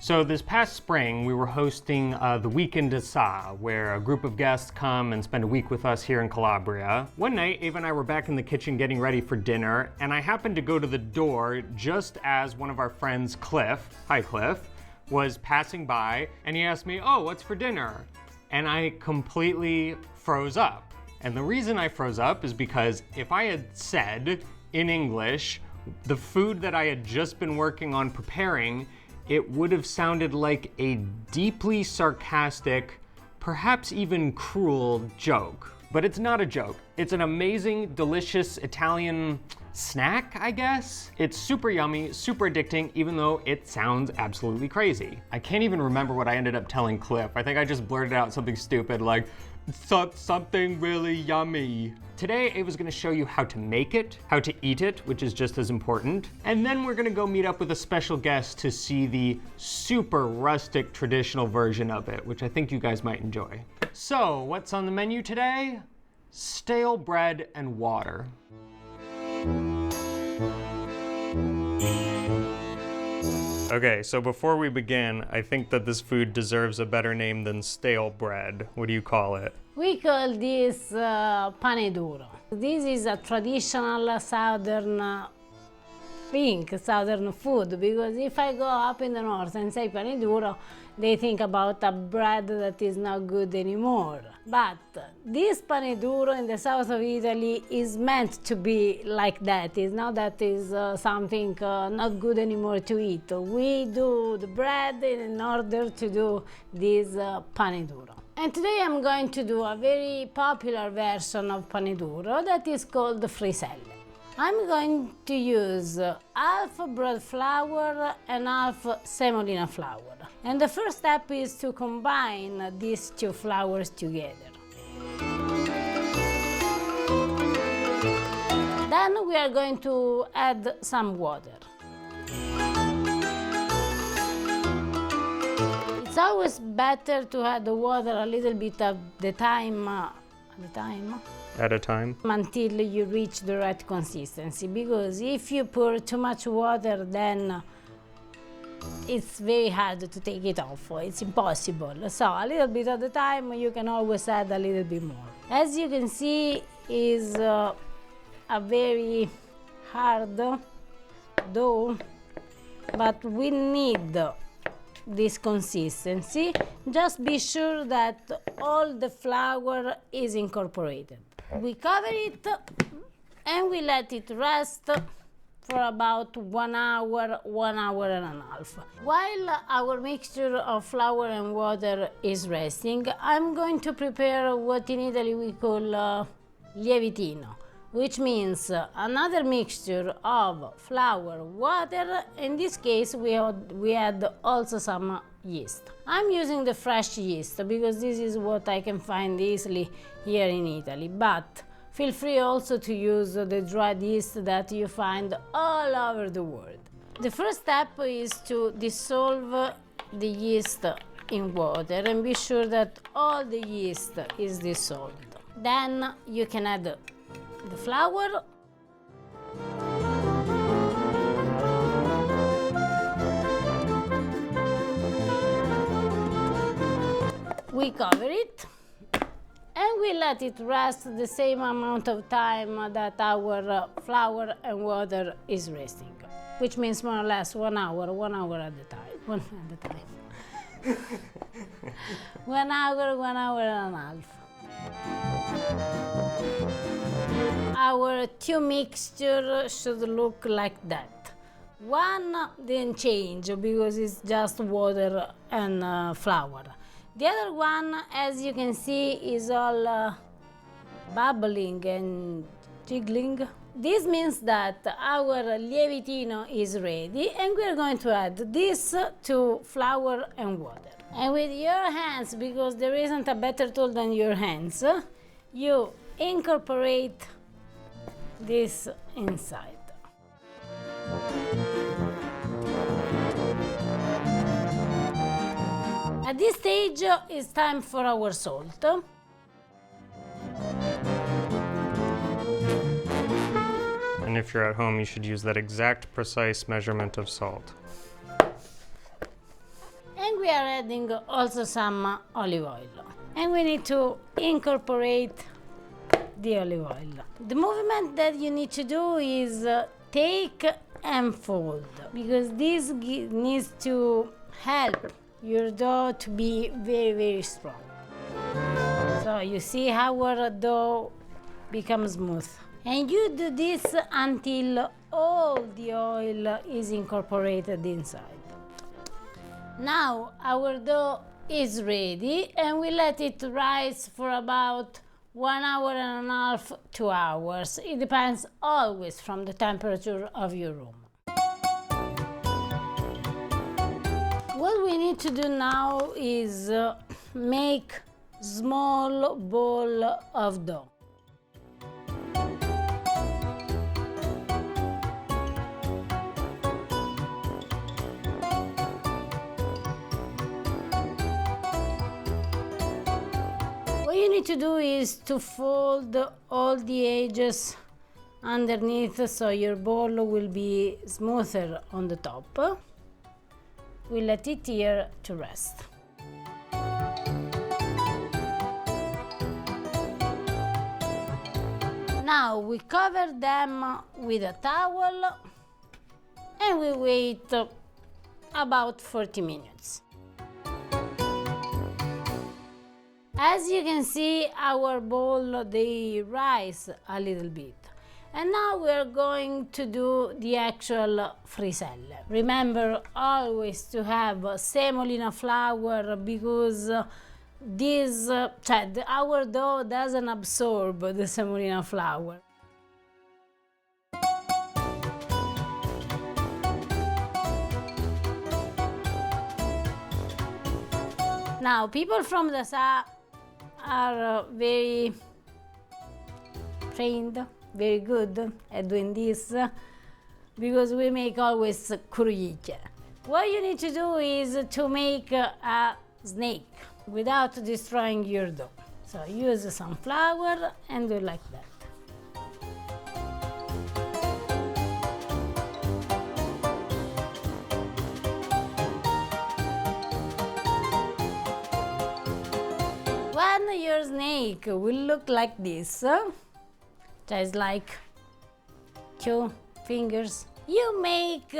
So this past spring, we were hosting the Weekend de Sa, where a group of guests come and spend a week with us here in Calabria. One night, Ava and I were back in the kitchen getting ready for dinner, and I happened to go to the door just as one of our friends, Cliff, hi Cliff, was passing by, and he asked me, "Oh, what's for dinner?" And I completely froze up. And the reason I froze up is because if I had said in English the food that I had just been working on preparing, it would have sounded like a deeply sarcastic, perhaps even cruel joke. But it's not a joke. It's an amazing, delicious Italian snack, I guess. It's super yummy, super addicting, even though it sounds absolutely crazy. I can't even remember what I ended up telling Cliff. I think I just blurted out something stupid like, something really yummy. Today, Ava's gonna show you how to make it, how to eat it, which is just as important, and then we're gonna go meet up with a special guest to see the super rustic traditional version of it, which I think you guys might enjoy. So, what's on the menu today? Stale bread and water. Okay, so before we begin, I think that this food deserves a better name than stale bread. What do you call it? We call this pane duro. This is a traditional southern southern food, because if I go up in the north and say pane duro, they think about a bread that is not good anymore. But this pane duro in the south of Italy is meant to be like that. It's not that it's something not good anymore to eat. We do the bread in order to do this pane duro. And today I'm going to do a very popular version of pane duro that is called friselle. I'm going to use half bread flour and half semolina flour. And the first step is to combine these two flours together. Then we are going to add some water. It's always better to add the water a little bit at a time, until you reach the right consistency, because if you pour too much water, then it's very hard to take it off. It's impossible. So a little bit at a time, you can always add a little bit more. As you can see, is a very hard dough, but we need this consistency. Just be sure that all the flour is incorporated. We cover it and we let it rest for about 1 hour, 1 hour and a half. While our mixture of flour and water is resting, I'm going to prepare what in Italy we call lievitino, which means another mixture of flour, water. In this case, we add also some yeast. I'm using the fresh yeast because this is what I can find easily here in Italy, but feel free also to use the dried yeast that you find all over the world. The first step is to dissolve the yeast in water and be sure that all the yeast is dissolved. Then you can add the flour, we cover it and we let it rest the same amount of time that our flour and water is resting, which means more or less 1 hour, 1 hour at a time. 1 at a time. 1 hour, 1 hour and a half. Our two mixture should look like that. One didn't change because it's just water and flour. The other one, as you can see, is all bubbling and jiggling. This means that our lievitino is ready, and we're going to add this to flour and water. And with your hands, because there isn't a better tool than your hands, you incorporate this inside. At this stage, it's time for our salt. And if you're at home, you should use that exact precise measurement of salt. And we are adding also some olive oil. And we need to incorporate the olive oil. The movement that you need to do is take and fold, because this needs to help your dough to be very, very strong. So you see how our dough becomes smooth. And you do this until all the oil is incorporated inside. Now our dough is ready, and we let it rise for about 1 hour and a half, 2 hours. It depends always from the temperature of your room. What we need to do now is make small ball of dough. What you need to do is to fold all the edges underneath, so your ball will be smoother on the top. We let it here to rest. Now we cover them with a towel and we wait about 40 minutes. As you can see, our ball, they rise a little bit. And now we are going to do the actual friselle. Remember always to have semolina flour, because our dough doesn't absorb the semolina flour. Now, people from the south are very trained, very good at doing this, because we make always krujice. What you need to do is to make a snake without destroying your dough. So use some flour and do like that. When your snake will look like this, just like 2 fingers, you make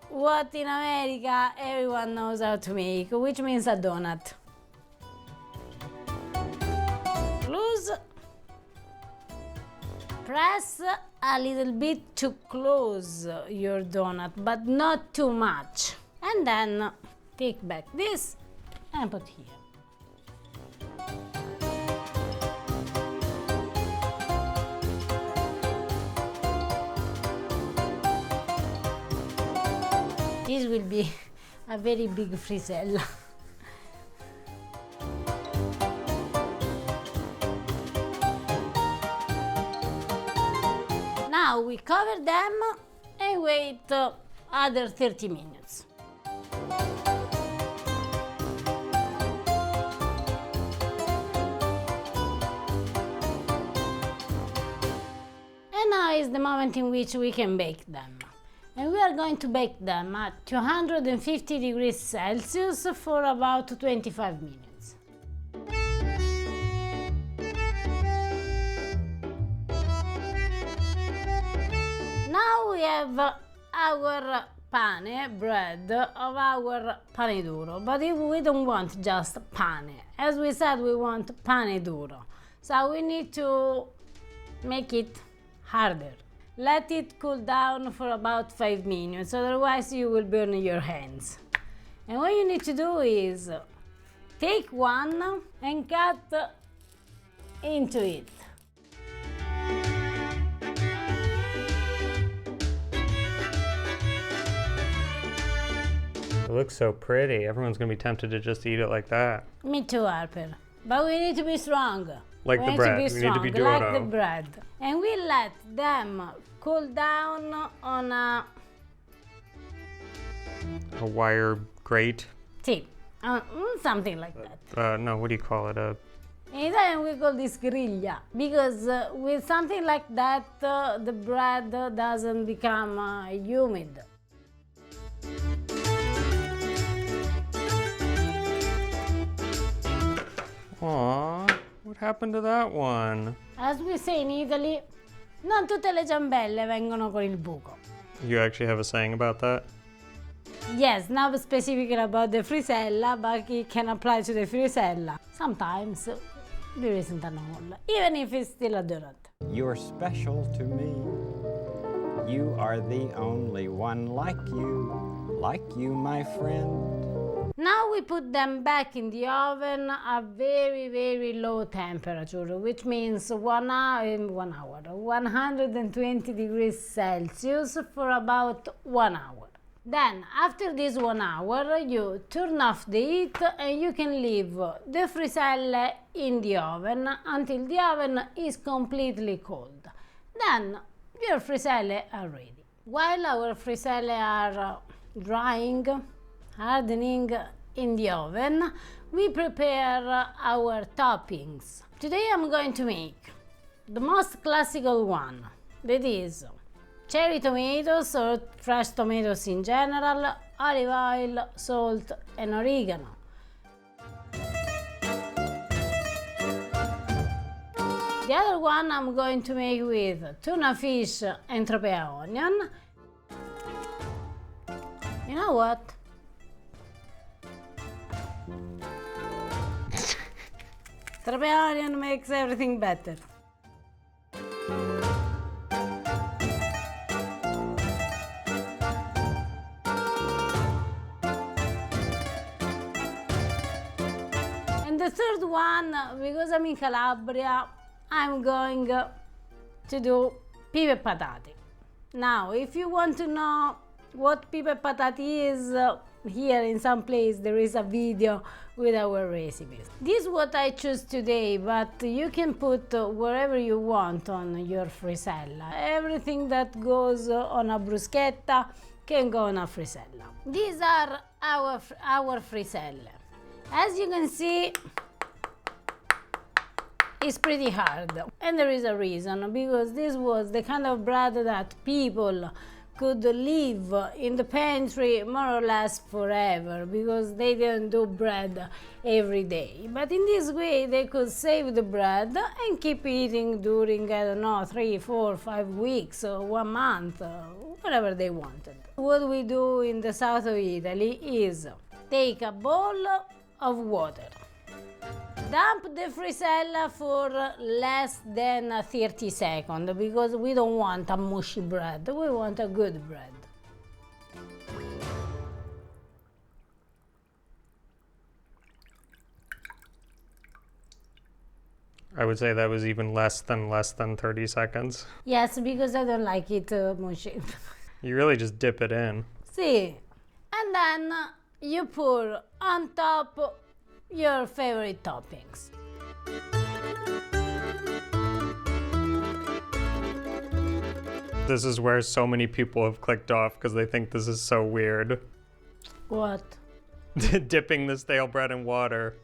what in America everyone knows how to make, which means a donut. Close, press a little bit to close your donut, but not too much. And then take back this and put here. This will be a very big friselle. Now we cover them and wait other 30 minutes. And now is the moment in which we can bake them. And we are going to bake them at 250 degrees Celsius for about 25 minutes. Now we have our pane, bread, of our pane duro, but we don't want just pane. As we said, we want pane duro. So we need to make it harder. Let it cool down for about 5 minutes, otherwise you will burn your hands. And what you need to do is take one and cut into it. It looks so pretty. Everyone's gonna be tempted to just eat it like that. Me too, Harper. But we need to be strong. Like the bread. We need to be dough. Like the bread. And we let them cool down on a wire grate. tip, something like that. No, what do you call it? In Italian we call this griglia, because with something like that the bread doesn't become humid. Aw, what happened to that one? As we say in Italy, non tutte le ciambelle vengono con il buco. You actually have a saying about that? Yes, not specifically about the frisella, but it can apply to the frisella. Sometimes there isn't an hole, even if it's still a donut. You're special to me. You are the only one like you, my friend. Now we put them back in the oven at very, very low temperature, which means 120 degrees Celsius for about 1 hour. Then, after this 1 hour, you turn off the heat and you can leave the friselle in the oven until the oven is completely cold. Then, your friselle are ready. While our friselle are drying, hardening in the oven, we prepare our toppings. Today I'm going to make the most classical one, that is cherry tomatoes or fresh tomatoes in general, olive oil, salt and oregano. The other one I'm going to make with tuna fish and tropea onion. You know what? Tropea onion makes everything better. And the third one, because I'm in Calabria, I'm going to do pipe e patate. Now, if you want to know what pipe e patate is, here in some place there is a video with our recipes. This is what I choose today, but you can put wherever you want on your frisella. Everything that goes on a bruschetta can go on a frisella. These are our friselle. As you can see, it's pretty hard, and there is a reason, because this was the kind of bread that people could leave in the pantry more or less forever, because they didn't do bread every day. But in this way they could save the bread and keep eating during, I don't know, 3, 4, 5 weeks, 1 month, whatever they wanted. What we do in the south of Italy is take a bowl of water, dump the frisella for less than 30 seconds, because we don't want a mushy bread, we want a good bread. I would say that was even less than 30 seconds. Yes, because I don't like it mushy. You really just dip it in. See, and then you pour on top your favorite toppings. This is where so many people have clicked off because they think this is so weird. What? Dipping the stale bread in water.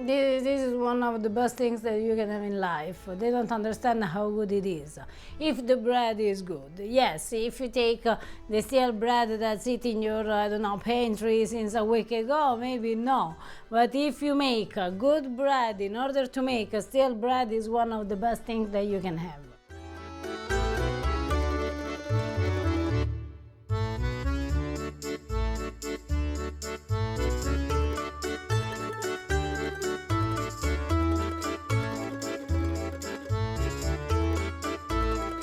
This is one of the best things that you can have in life. They don't understand how good it is. If the bread is good, yes, if you take the stale bread that's in your, I don't know, pantry since a week ago, maybe no. But if you make a good bread, in order to make a stale bread is one of the best things that you can have.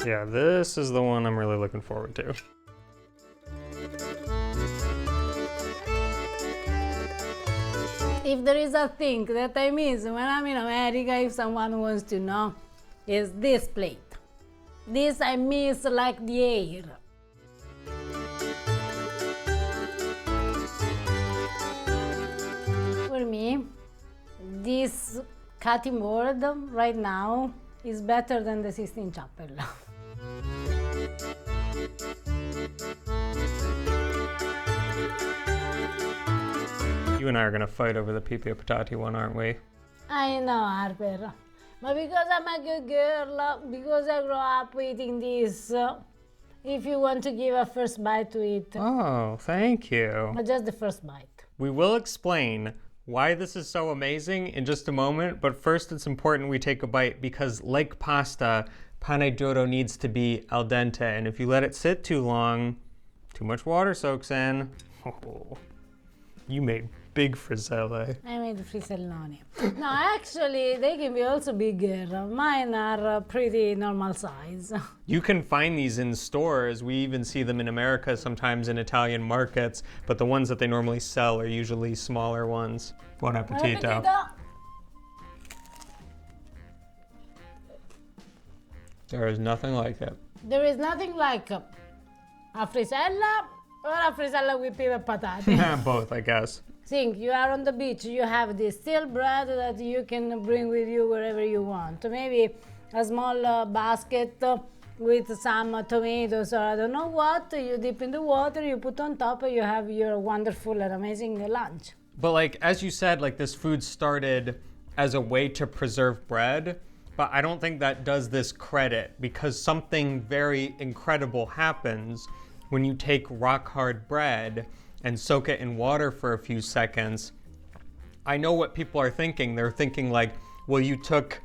Yeah, this is the one I'm really looking forward to. If there is a thing that I miss when I'm in America, if someone wants to know, is this plate. This I miss like the air. For me, this cutting board right now is better than the Sistine Chapel. You and I are gonna fight over the pipe e patate one, aren't we? I know, Harper. But because I'm a good girl, because I grew up eating this, if you want to give a first bite to it. Oh, thank you. But just the first bite. We will explain why this is so amazing in just a moment, but first it's important we take a bite because like pasta, pane d'oro needs to be al dente, and if you let it sit too long, too much water soaks in. Oh, you made big friselle. I made friselloni. No, actually, they can be also bigger. Mine are pretty normal size. You can find these in stores. We even see them in America sometimes in Italian markets, but the ones that they normally sell are usually smaller ones. Buon appetito. There is nothing like it. There is nothing like a frisella or a frisella with peanut patate. Both, I guess. Think, you are on the beach, you have this stale bread that you can bring with you wherever you want. Maybe a small basket with some tomatoes or I don't know what, you dip in the water, you put on top, and you have your wonderful and amazing lunch. But like, as you said, like this food started as a way to preserve bread, but I don't think that does this credit because something very incredible happens when you take rock hard bread and soak it in water for a few seconds. I know what people are thinking. They're thinking like, well, you took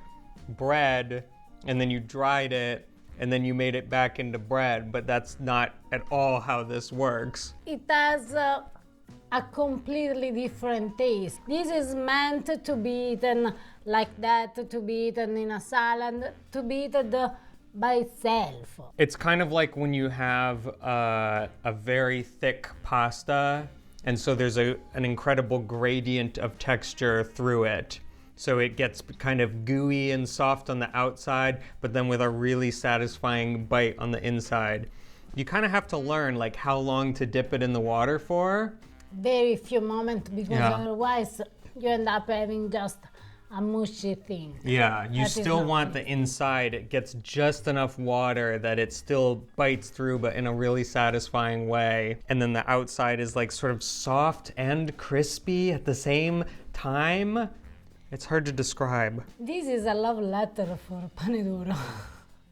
bread and then you dried it and then you made it back into bread, but that's not at all how this works. It has a completely different taste. This is meant to be eaten like that, to be eaten in a salad, to be eaten by itself. It's kind of like when you have a very thick pasta, and so there's an incredible gradient of texture through it. So it gets kind of gooey and soft on the outside, but then with a really satisfying bite on the inside. You kind of have to learn like how long to dip it in the water for. Very few moments, because otherwise you end up having just a mushy thing. Yeah, you That is still not want the inside. It gets just enough water that it still bites through, but in a really satisfying way. And then the outside is like sort of soft and crispy at the same time. It's hard to describe. This is a love letter for pane d'oro.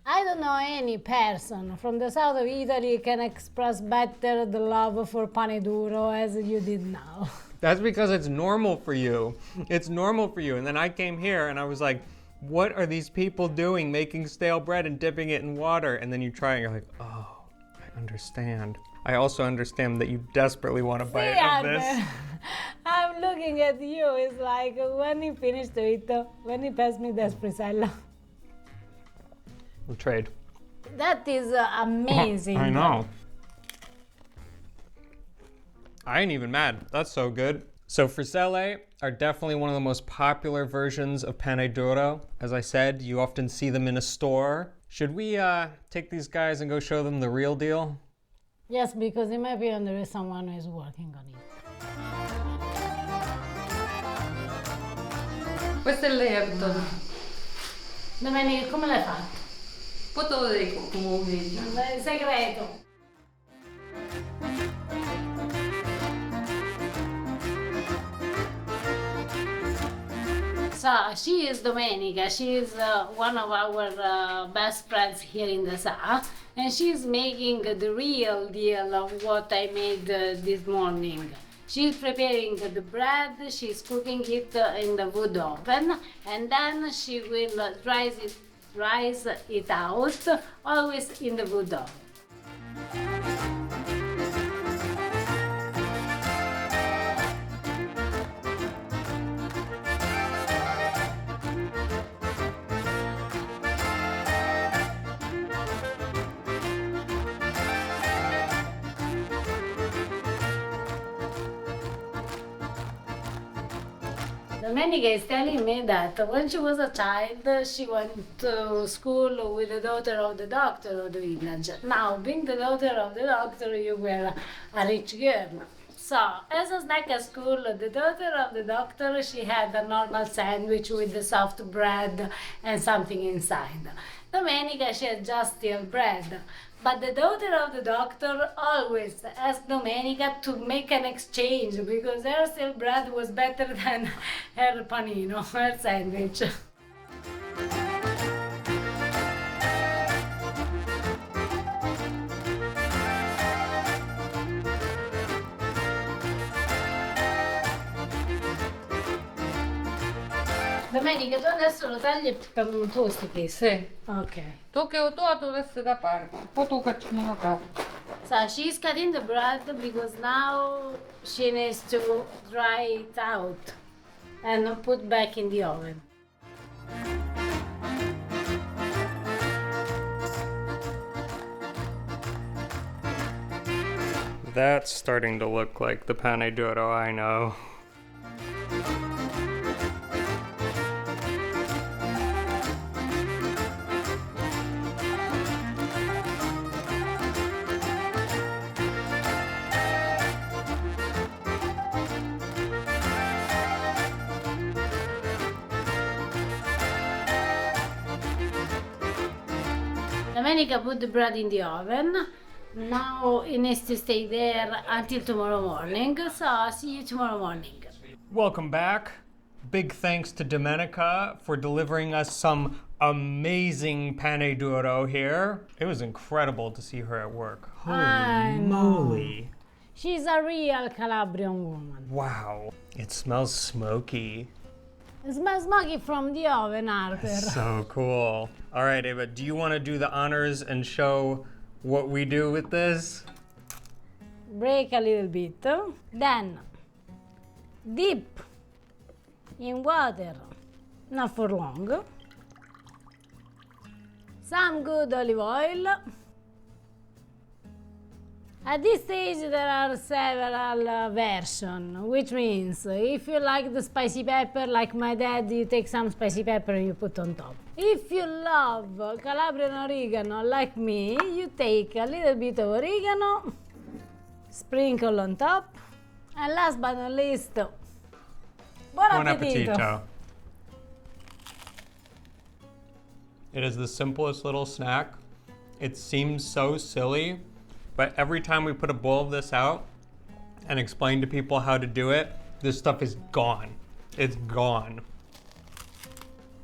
I don't know any person from the south of Italy can express better the love for pane d'oro as you did now. That's because it's normal for you. It's normal for you. And then I came here and I was like, what are these people doing making stale bread and dipping it in water? And then you try and you're like, oh, I understand. I also understand that you desperately want a bite of this. I'm looking at you. It's like when he finished to eat, when he passed me the frisella. We'll trade. That is amazing. I know. I ain't even mad. That's so good. So friselle are definitely one of the most popular versions of pane d'oro. As I said, you often see them in a store. Should we take these guys and go show them the real deal? Yes, because in my opinion there is someone who is working on it. Questo è il lievito. Domenica, come l'hai fatto? Poi te lo dico comunque. È segreto. So she is Domenica. She is one of our best friends here in the Sa, and she's making the real deal of what I made this morning. She's preparing the bread. She's cooking it in the wood oven, and then she will dry it out, always in the wood oven. Domenica is telling me that when she was a child, she went to school with the daughter of the doctor of the village. Now, being the daughter of the doctor, you were a rich girl. So, as a snack at school, the daughter of the doctor, she had a normal sandwich with the soft bread and something inside. Domenica, she had just stale bread. But the daughter of the doctor always asked Domenica to make an exchange because her stale bread was better than her panino, her sandwich. Domenica, tu adesso lo tagli per un toast, please. Sì. Ok. Tocca o tu adesso da parte. Poi tu facciamo la carne. So she's cutting the bread because now she needs to dry it out and put back in the oven. That's starting to look like the pane d'oro I know. Domenica put the bread in the oven. Now it needs to stay there until tomorrow morning. So see you tomorrow morning. Welcome back. Big thanks to Domenica for delivering us some amazing pane d'oro here. It was incredible to see her at work. I Holy know. moly. She's a real Calabrian woman. Wow. It smells smoky. It smells smoky from the oven, Harper. So cool. All right, Ava, do you want to do the honors and show what we do with this? Break a little bit. Then dip in water, not for long. Some good olive oil. At this stage there are several versions, which means if you like the spicy pepper like my dad, you take some spicy pepper and you put on top. If you love Calabrian oregano like me, you take a little bit of oregano, sprinkle on top, and last but not least, buon Buon appetito! appetito. It is the simplest little snack. It seems so silly, but every time we put a bowl of this out and explain to people how to do it, this stuff is gone. It's gone.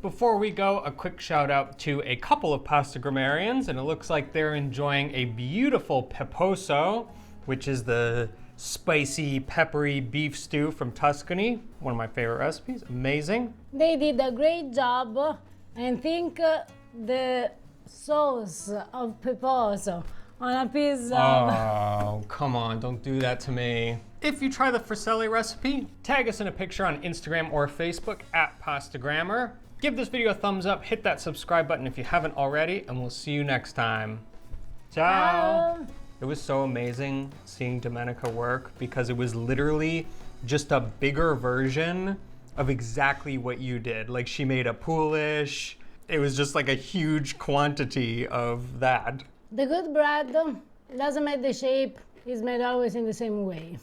Before we go, a quick shout out to a couple of pasta grammarians, and it looks like they're enjoying a beautiful peposo, which is the spicy, peppery beef stew from Tuscany. One of my favorite recipes. Amazing. They did a great job, and think the sauce of peposo on a piece of... Oh, come on, don't do that to me. If you try the friselle recipe, tag us in a picture on Instagram or Facebook at Pastagrammer. Give this video a thumbs up, hit that subscribe button if you haven't already, and we'll see you next time. Ciao! Ciao. It was so amazing seeing Domenica work because it was literally just a bigger version of exactly what you did. Like, she made a poolish. It was just like a huge quantity of that. The good bread doesn't make the shape, it's made always in the same way.